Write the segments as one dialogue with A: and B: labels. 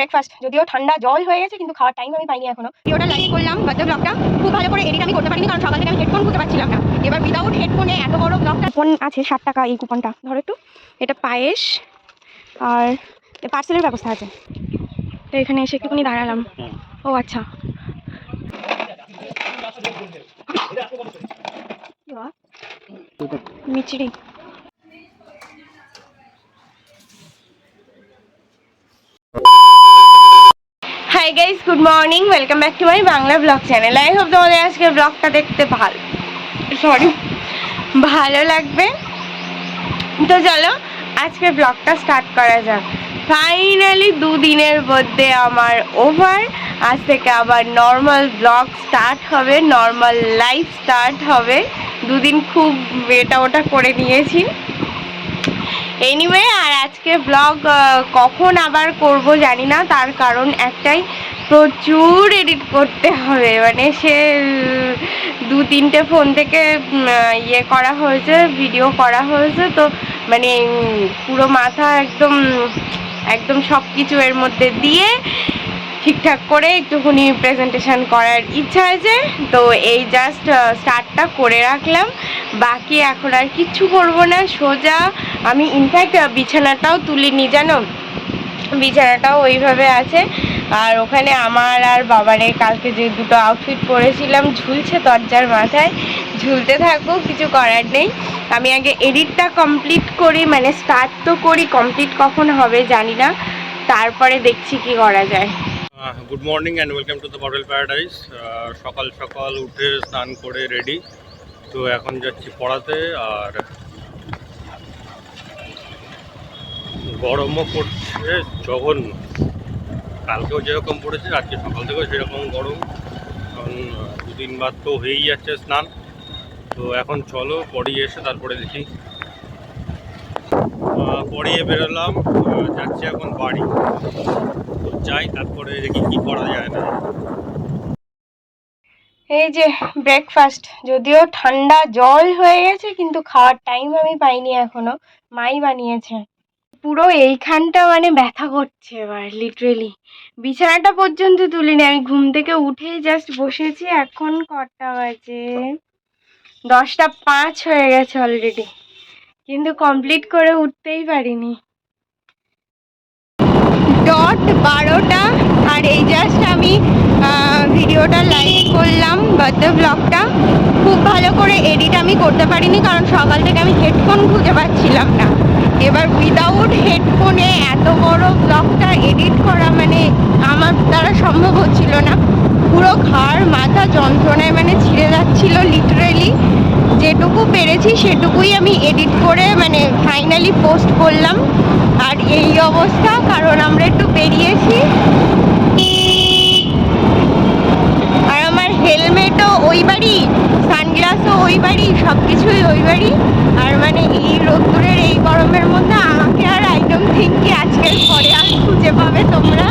A: Breakfast, যদিও ঠান্ডা জল হয়ে গেছে কিন্তু খাওয়ার টাইম আমি পাইনি এখনো। ভিডিওটা লাইক করলাম, বার্থডে ব্লগটা খুব ভালো করে এডিট আমি করতে পারিনি কারণ সকাল থেকে আমি হেডফোন খুঁজে পাচ্ছিলাম না। এবার উইদাউট হেডফোনে এত বড় ব্লগটা। কুপন আছে 60 টাকা, এই কুপনটা ধরো একটু। এটা পায়েস আর পার্সেলের ব্যবস্থা আছে। তো এখানে এসে একটুখানি দাঁড়ালাম। ও আচ্ছা, মিচড়ি। Hi guys, good morning, welcome back to my Bangla blog channel. I hope তোমাদের আজকের ব্লগটা দেখতে ভালো লাগবে। তো চলো আজকের ব্লগটা স্টার্ট করা যাক। ফাইনালি দুদিনের মধ্যে আমার ওভার। আজ থেকে আবার নর্মাল ব্লগ স্টার্ট হবে, নর্মাল লাইফ স্টার্ট হবে। দুদিন খুব এটা ওটা করে নিয়েছি। এনিওয়ে, আর আজকে ব্লগ কখন আবার করব জানি না, তার কারণ একটাই, প্রচুর এডিট করতে হবে। মানে সে 2-3টে ফোন থেকে ইয়ে করা হয়েছে, ভিডিও করা হয়েছে, তো মানে পুরো মাথা একদম একদম সব কিছু এর মধ্যে দিয়ে ঠিকঠাক করে একটুখানি প্রেজেন্টেশন করার ইচ্ছা আছে। তো এই জাস্ট স্টার্টটা করে রাখলাম, বাকি এখন আর কিচ্ছু করবো না। সোজা আমি ইনফ্যাক্ট বিছানাটাও তুলিনি, জানো, বিছানাটাও ওইভাবে আছে। আর ওখানে আমার আর বাবারে কালকে যে দুটো আউটফিট পরেছিলাম ঝুলছে দরজার মাথায়, ঝুলতে থাকুক, কিছু করার নেই। আমি আগে এডিটটা কমপ্লিট করি, মানে স্টার্ট তো করি, কমপ্লিট কখন হবে জানি না, তারপরে দেখছি কি করা যায়।
B: Good morning and welcome to the model paradise. সকাল সকাল উঠে স্নান করে রেডি, তো এখন যাচ্ছি পড়াতে। আর গরমও পড়ছে জঘন্য, কালকেও যেরকম পড়েছে আজকে সকাল থেকেও সেরকম গরম, কারণ 2 দিন বাদ তো হয়েই যাচ্ছে স্নান। তো এখন চলো পড়িয়ে এসে তারপরে দেখি। পড়িয়ে বেরোলাম, যাচ্ছি এখন বাড়ি। তো যাই, তারপরে দেখি কি করা যায় না।
A: এই যে ব্রেকফাস্ট, যদিও ঠান্ডা জল হয়ে গেছে কিন্তু খাওয়ার টাইম আমি পাইনি এখনো। মাই বানিয়েছে। পুরো এইখানটা মানে ব্যথা করছে এবার, লিটারেলি বিছানাটা পর্যন্ত তুলিনি। আমি ঘুম থেকে উঠেই জাস্ট বসেছি। এখন কটা বাজে? 10:05 হয়ে গেছে অলরেডি, কিন্তু কমপ্লিট করে উঠতেই পারিনি। ডট 12টা, আর এই জাস্ট আমি ভিডিওটা লাইক করলাম, বার্থডে ব্লগটা খুব ভালো করে এডিট আমি করতে পারিনি কারণ সকাল থেকে আমি হেডফোন খুঁজে পাচ্ছিলাম না। এবার উইদাউট হেডফোনে এত বড় ব্লগটা এডিট করা মানে আমার দ্বারা সম্ভব হচ্ছিল না। পুরো ঘাড় মাথা যন্ত্রণায় মানে ছিঁড়ে যাচ্ছিল লিটারেলি। যেটুকু পেরেছি সেটুকুই আমি এডিট করে মানে ফাইনালি পোস্ট করলাম। আর এই অবস্থা কারণ আমরা একটু বেরিয়েছি, আর আমার হেলমেটও ওই বাড়ি, সানগ্লাসও ওই বাড়ি, সব কিছুই ওই বাড়ি। আর মানে এই রোদ্দুরের এই গরমের মধ্যে আমাকে আর আই ডোন্ট থিঙ্ক কি আজকের পরে আর খুঁজে পাবে তোমরা।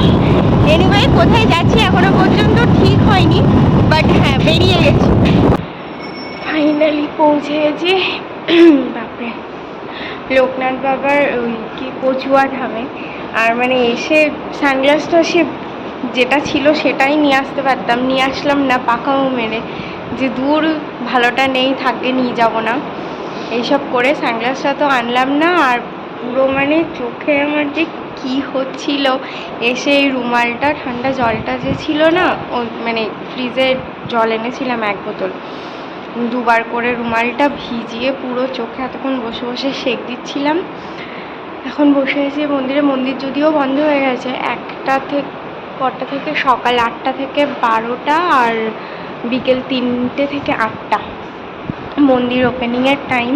A: এনিওয়ে, কোথায় যাচ্ছি এখনো পর্যন্ত ঠিক হয়নি, বাট হ্যাঁ বেরিয়ে গেছি, ফাইনালি পৌঁছে গেছি। বাপরে, লোকনাথ বাবার ওই কি কচুয়া ধামে। আর মানে এসে সানগ্লাসটা সে যেটা ছিল সেটাই নিয়ে আসতে পারতাম, নিয়ে আসলাম না, পাকাও মেরে যে দূর ভালোটা নেই, থাকে নিয়ে যাব না, এইসব করে সানগ্লাসটা তো আনলাম না। আর পুরো মানে চোখে আমার যে কী হচ্ছিল, এসে এই রুমালটা, ঠান্ডা জলটা যে ছিল না, ওই মানে ফ্রিজে জল এনেছিলাম 1 বোতল, 2বার করে রুমালটা ভিজিয়ে পুরো চোখে এতক্ষণ বসে বসে সেঁক দিচ্ছিলাম। এখন বসে আছি মন্দিরে। মন্দির যদিও বন্ধ হয়ে গেছে, 1টা থেকে কটা থেকে, সকাল 8টা থেকে 12টা আর বিকেল 3টে থেকে 8টা মন্দির ওপেনিংয়ের টাইম।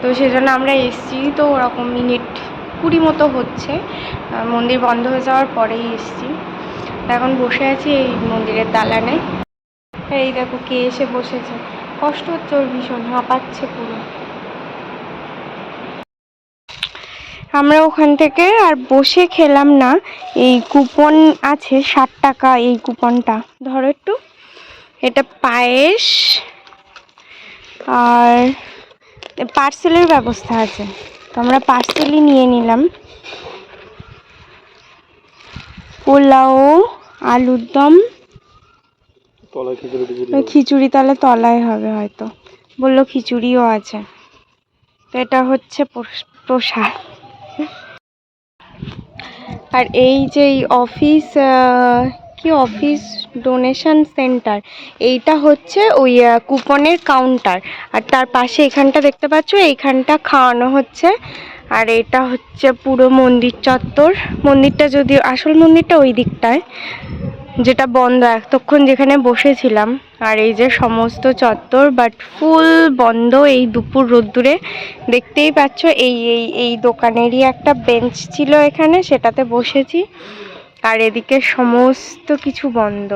A: তো সেজন্য আমরা এসছি, তো ওরকম মিনিট 20 মতো হচ্ছে, মন্দির বন্ধ হয়ে যাওয়ার পরেই এসছি। এখন বসে আছি এই মন্দিরের দালানে। এই দেখো কে এসে বসেছে, কষ্ট হচ্ছে ওর ভীষণ, হাঁপাচ্ছে পুরো। আমরা ওখান থেকে আর বসে খেলাম না, এই কুপন আছে 60 টাকা, এই কুপনটা ধরো একটু। এটা পায়েস আর পার্সেলের ব্যবস্থা আছে, তো আমরা পার্সেলই নিয়ে নিলাম। পোলাও, আলুর দম,
B: তলায়
A: খিচুড়ি তাহলে তলায় হবে হয়তো, বললো খিচুড়িও আছে। তো এটা হচ্ছে প্রসাদ। আর এই যে এই অফিস, কি অফিস ডোনেশন সেন্টার, এইটা হচ্ছে ওই কুপনের কাউন্টার। আর তার পাশে এখানটা দেখতে পাচ্ছ, এইখানটা খাওয়ানো হচ্ছে। আর এটা হচ্ছে পুরো মন্দির চত্বর। মন্দিরটা যদিও, আসল মন্দিরটা ওই দিকটায়, যেটা বন্ধ এতক্ষণ যেখানে বসেছিলাম। আর এই যে সমস্ত চত্বর, বাট ফুল বন্ধ এই দুপুর রোদ্দুরে। দেখতেই পাচ্ছ এই এই এই দোকানেরই একটা বেঞ্চ ছিল এখানে, সেটাতে বসেছি। আর এদিকে সমস্ত কিছু বন্ধ।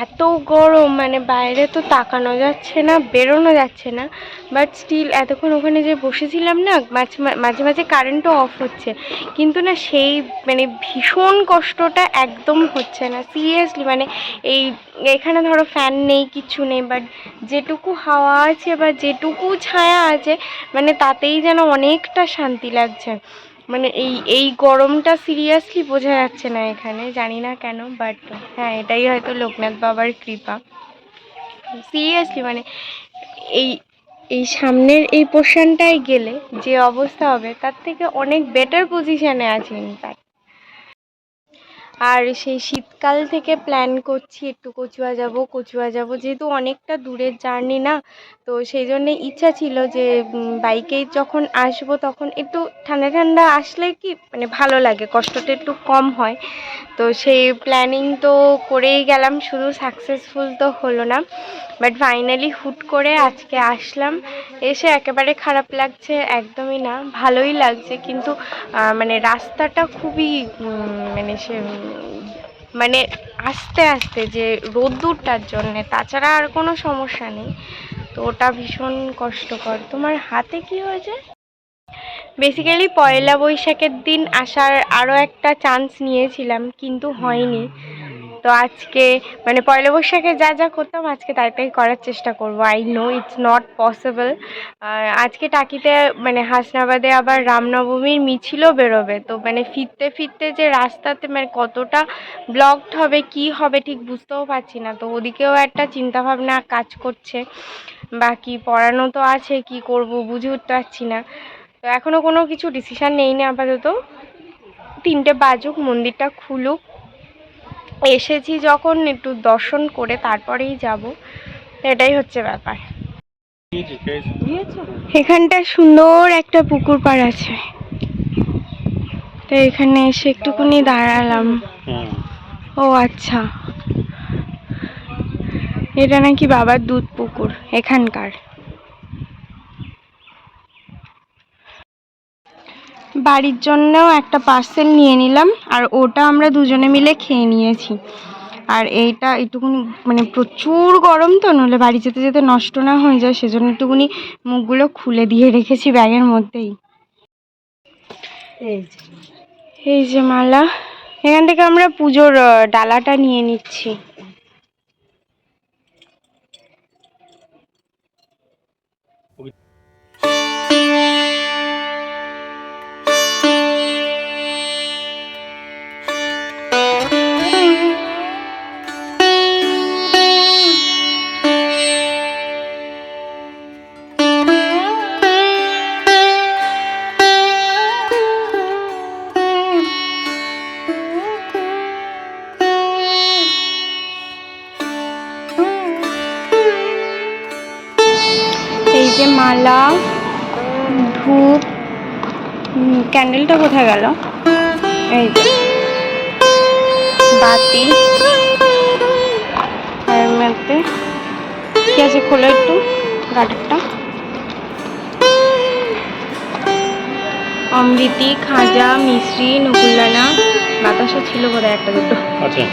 A: এত গরম, মানে বাইরে তো তাকানো যাচ্ছে না, বেরোনো যাচ্ছে না। বাট স্টিল এতক্ষণ ওখানে যে বসেছিলাম না, মাঝে মাঝে কারেন্টও অফ হচ্ছে, কিন্তু না সেই মানে ভীষণ কষ্টটা একদম হচ্ছে না সিরিয়াসলি। মানে এখানে ধরো ফ্যান নেই, কিছু নেই, বাট যেটুকু হাওয়া আছে বা যেটুকু ছায়া আছে, মানে তাতেই যেন অনেকটা শান্তি লাগছে। মানে এই গরমটা সিরিয়াসলি বোঝা যাচ্ছে না এখানে, জানি না কেন, বাট হ্যাঁ এটাই হয়তো লোকনাথ বাবার কৃপা। সিরিয়াসলি মানে এই এই সামনের এই পোর্শনটায় গেলে যে অবস্থা হবে, তার থেকে অনেক বেটার পজিশনে আছি ইনফ্যাক্ট। আর সেই শীতকাল থেকে প্ল্যান করছি একটু কচুয়া যাব, যেহেতু অনেকটা দূরের জার্নি না, তো সেই জন্যে ইচ্ছা ছিল যে বাইকেই যখন আসবো তখন একটু ঠান্ডা ঠান্ডা আসলে কি মানে ভালো লাগে, কষ্টটা একটু কম হয়। তো সেই প্ল্যানিং তো করেই গেলাম, শুধু সাকসেসফুল তো হলো না। বাট ফাইনালি হুট করে আজকে আসলাম, এসে একেবারে খারাপ লাগছে একদমই না, ভালোই লাগছে। কিন্তু মানে রাস্তাটা খুবই মানে আস্তে আস্তে, যে রোদ্দুরটার জন্যে, তাছাড়া আর কোনো সমস্যা নেই। তো ওটা ভীষণ কষ্টকর। তোমার হাতে কি হয়েছে? বেসিক্যালি পয়লা বৈশাখের দিন আসার আরও একটা চান্স নিয়েছিলাম, কিন্তু হয়নি। তো আজকে মানে পয়লা বৈশাখে যা যা করতাম আজকে তাই তাই করার চেষ্টা করব। I know it's not possible. আজকে টাকিতে মানে হাসনাবাদে আবার রামনবমীর মিছিলও বেরোবে, তো মানে ফিরতে ফিরতে যে রাস্তাতে মানে কতটা ব্লকড হবে কি হবে ঠিক বুঝতেও পারছি না। তো ওদিকেও একটা চিন্তাভাবনা কাজ করছে। বাকি পড়ানো তো আছে, কি করব বুঝে উঠতে পারছি না। তো এখনও কোনো কিছু ডিসিশান নেইনি আপাতত। 3টে বাজুক, মন্দিরটা খুলুক, এসেছি যখন একটু দর্শন করে তারপরেই যাব, এটাই হচ্ছে ব্যাপার। এখানটা সুন্দর একটা পুকুর পাড় আছে, তো এখানে এসে একটুখানি দাঁড়ালাম। ও আচ্ছা, এটা নাকি বাবার দুধ পুকুর এখানকার। বাড়ির জন্যও একটা পার্সেল নিয়ে নিলাম, আর ওটা আমরা দুজনে মিলে খেয়ে নিয়েছি। আর এইটা একটুকুনি মানে প্রচুর গরম, তো নইলে বাড়ি যেতে যেতে নষ্ট না হয়ে যায়, সেজন্য একটুকুনি মুখগুলো খুলে দিয়ে রেখেছি ব্যাগের মধ্যেই। এই যে মালা, এখান থেকে আমরা পুজোর ডালাটা নিয়ে নিচ্ছি। এই যে মালা, ধূপ, ক্যান্ডেলটা কোথায় গেল, এই যে বাতি, আর মধ্যে কি আছে, খোলো একটু গাটারটা। অমৃতি, খাজা, মিশ্রি, নকুলদানা, বাতাসা ছিল বোধহয় একটা দুটো।
B: আচ্ছা,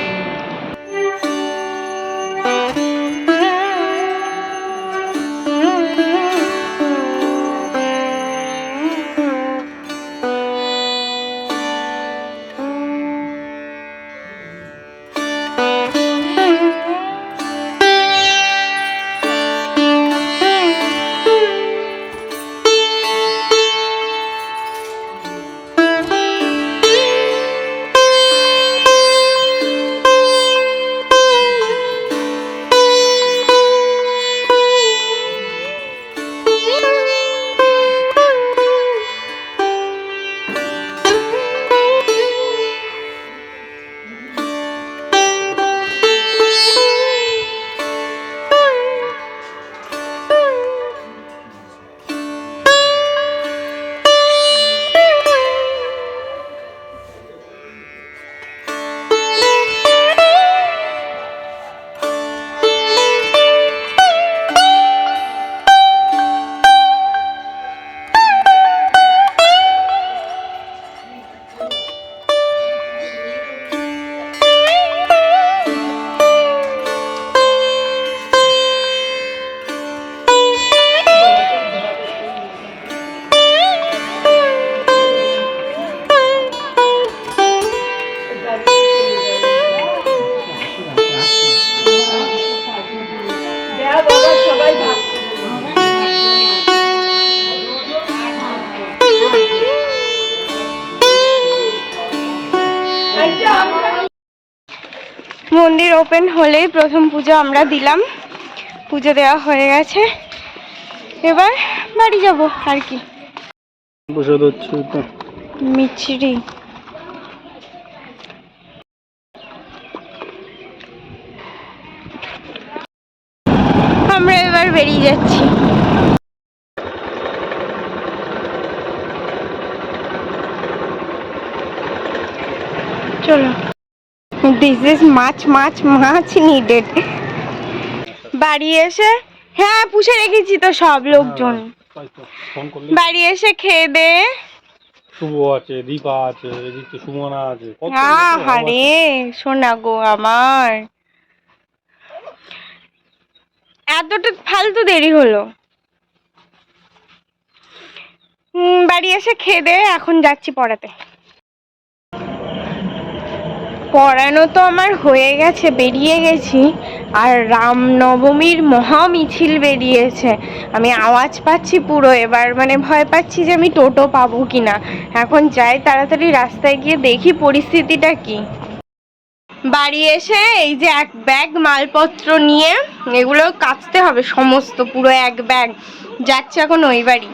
A: মন্দির ওপেন হলেই প্রথম পুজো আমরা দিলাম, পুজো দেওয়া হয়ে গেছে, এবার বাড়ি যাব আর কি।
B: বসে হচ্ছে তো
A: মিছরি আমরা এবার বেরিয়ে যাচ্ছি। চলো, this is much much much needed. বাড়ি এসে, হ্যাঁ পুষে রেখেছি তো সব লোকজন।
B: ফোন করলে
A: বাড়ি এসে খেয়ে দে,
B: শুভ আছে, দীপা আছে, এদিকে সুমনা আছে,
A: আরে শোনা গো আমার, এতটা ফালতু দেরি হলো। বাড়ি এসে খেয়ে দে, এখন যাচ্ছি পড়াতে। পড়ানো তো আমার হয়ে গেছে, বেরিয়ে গেছি। আর রামনবমীর মহা মিছিল বেরিয়েছে, আমি আওয়াজ পাচ্ছি পুরো। এবার মানে ভয় পাচ্ছি যে আমি টোটো পাবো কিনা। এখন যাই তাড়াতাড়ি রাস্তায় গিয়ে দেখি পরিস্থিতিটা কি। বাড়ি এসে এই যে এক ব্যাগ মালপত্র নিয়ে, এগুলো কাচতে হবে সমস্ত, পুরো এক ব্যাগ। যাচ্ছে এখন ওই বাড়ি,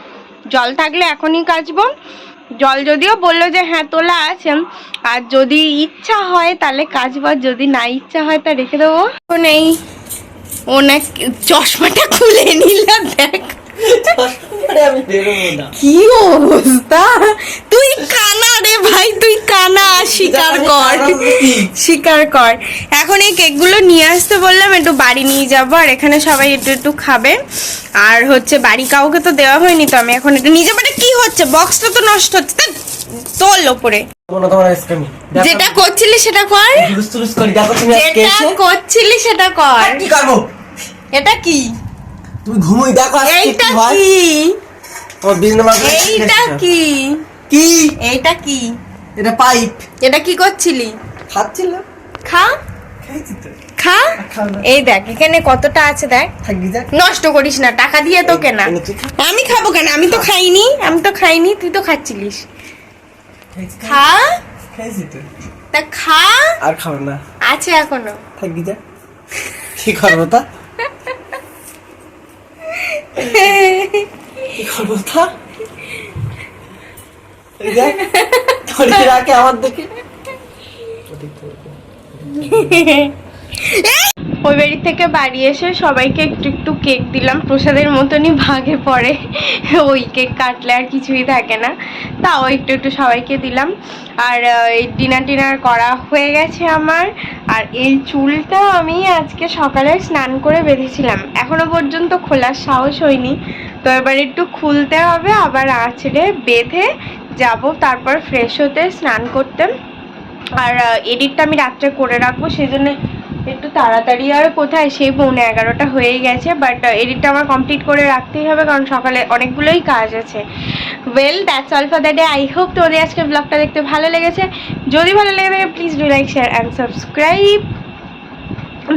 A: জল থাকলে এখনই কাচবো। জল যদিও বললো যে হ্যাঁ তোলা আছে, আর যদি ইচ্ছা হয় তাহলে কাচবো, আর যদি না ইচ্ছা হয় তা রেখে দেবো। নেই ও না, চশমাটা খুলে নিলাম, দেখ কি অবস্থা। তুই কানা রে ভাই, তুই কানা, স্বীকার কর, স্বীকার কর। এখন এই কেকগুলো নিয়ে আসতে বললাম, একটু বাড়ি নিয়ে যাবো, আর এখানে সবাই একটু একটু খাবে। আর হচ্ছে বাড়ি কাউকে তো দেওয়া হয়নি, তো আমি এখন একটু নিয়ে যাবো। কি হচ্ছে, বক্সটা তো নষ্ট হচ্ছে, তোল ওপরে। যেটা করছিলি সেটা কর, যেটা করছিলি সেটা কর।
C: কি করবো?
A: এটা কি?
C: তুমি ঘুমোই দেখো
A: এইটা কি? এইটা কি?
C: কি
A: এইটা কি?
C: এটা পাইপ।
A: এটা কি করছিলি?
C: খাচ্ছিল।
A: খা,
C: খাইছি তো।
A: খা। এই দেখ এখানে কতটা আছে, দেখ।
C: থাকবি যা।
A: নষ্ট করিস না, টাকা দিয়ে তো কেনা। আমি খাবো কেন? আমি তো খাইনি, আমি তো খাইনি, তুই তো খাচ্ছিলিস। খা,
C: খাইছি তো।
A: তা খা।
C: আর খাবো না,
A: আছে এখনো।
C: থাকবি যা। কি করবো তা? কি করবো তা? এই দেখ, ধরে রাখে আমার দিকে।
A: ওই বাড়ি থেকে বাড়ি এসে সবাইকে একটু একটু কেক দিলাম, প্রসাদের মতনই ভাগে পড়ে। ওই কেক কাটলে আর কিছুই থাকে না, তাও একটু একটু সবাইকে দিলাম। আর এই ডিনার করা হয়ে গেছে আমার। আর এই চুলটা আমি আজকে সকালে স্নান করে বেঁধেছিলাম, এখনো পর্যন্ত খোলার সাহস হয়নি। তো এবার একটু খুলতে হবে, আবার আঁচড়ে বেঁধে যাব, তারপর ফ্রেশ হতে স্নান করতে। আর এডিটটা আমি রাত্রে করে রাখবো, সেই জন্য একটু তাড়াতাড়ি, আর কোথায় সেই 11:30 হয়ে গেছে। বাট এডিটটা আমার কমপ্লিট করে রাখতেই হবে, কারণ সকালে অনেকগুলোই কাজ আছে। Well, that's all for the day. I hope তোমাদের আজকে ব্লগটা দেখতে ভালো লেগেছে। যদি ভালো লেগে থাকে please do like, share and subscribe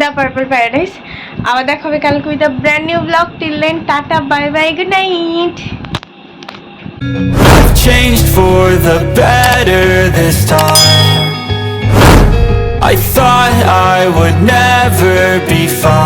A: the purple paradise. আবার দেখা হবে কালকে with a brand new blog. Till then, টাটা, bye bye, good night.
D: I've changed for the better this time. I thought I would never be fine.